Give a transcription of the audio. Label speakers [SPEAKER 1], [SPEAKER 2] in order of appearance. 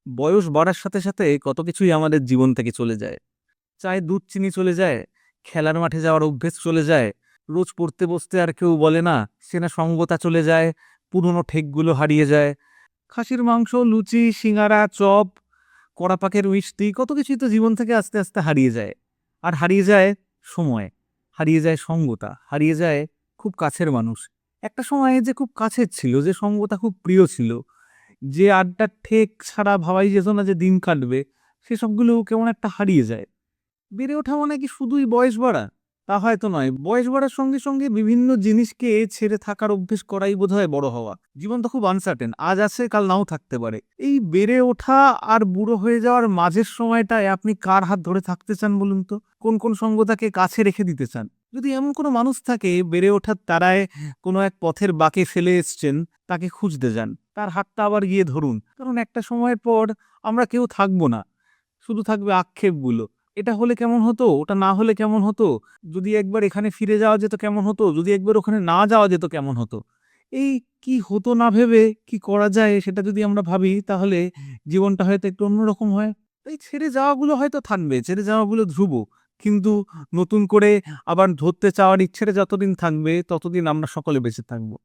[SPEAKER 1] বয়স বাড়ার সাথে সাথে কত কিছুই আমাদের জীবন থেকে চলে যায়। চায়ে দুধ চিনি চলে যায়, খেলার মাঠে যাওয়ার অভ্যেস চলে যায়, রোজ পড়তে বসতে আর কেউ বলে না, চেনা সঙ্গতা চলে যায়, পুরনো ঠেকগুলো হারিয়ে যায়। খাসির মাংস, লুচি, সিঙ্গারা, চপ, কড়া পাকের মিষ্টি কত কিছুই তো জীবন থেকে আস্তে আস্তে হারিয়ে যায়। আর হারিয়ে যায় সময়, হারিয়ে যায় সঙ্গতা, হারিয়ে যায় খুব কাছের মানুষ। একটা সময় যে খুব কাছের ছিল, যে সঙ্গতা খুব প্রিয় ছিল, যে আড্ডার ঠেক ছাড়া ভাবাই যেত না যে দিন কাটবে, সেসবগুলো কেমন একটা হারিয়ে যায়। বেড়ে ওঠা মানে কি শুধুই বয়স বাড়া? তা হয়তো নয়। বয়স বাড়ার সঙ্গে সঙ্গে বিভিন্ন জিনিসকে ছেড়ে থাকার অভ্যেস করাই বোধহয় বড় হওয়া। জীবন তো খুব আনসার্টেন, আজ আছে কাল নাও থাকতে পারে। এই বেড়ে ওঠা আর বুড়ো হয়ে যাওয়ার মাঝের সময়টায় আপনি কার হাত ধরে থাকতে চান বলুন তো? কোন কোন সঙ্গতাকে কাছে রেখে দিতে চান? যদি এমন কোনো মানুষ থাকে বেড়ে ওঠার তারায় কোনো এক পথের বাঁকে ফেলে এসছেন, তাকে খুঁজতে যান, তার হাতটা আবার গিয়ে ধরুন। কারণ একটা সময়ের পর আমরা কেউ থাকবো না, শুধু থাকবে আক্ষেপগুলো। এটা হলে কেমন হতো, ওটা না হলে কেমন হতো, যদি একবার এখানে ফিরে যাওয়া যেত কেমন হতো, যদি একবার ওখানে না যাওয়া যেত কেমন হতো। এই কি হতো না ভেবে কি করা যায় সেটা যদি আমরা ভাবি, তাহলে জীবনটা হয়তো একটু অন্যরকম হয়। এই ছেড়ে যাওয়াগুলো হয়তো থাকবে, ছেড়ে যাওয়াগুলো ধ্রুব, কিন্তু নতুন করে আবার ধরতে চাওয়ার ইচ্ছেটা যতদিন থাকবে ততদিন আমরা সকলে বেঁচে থাকবো।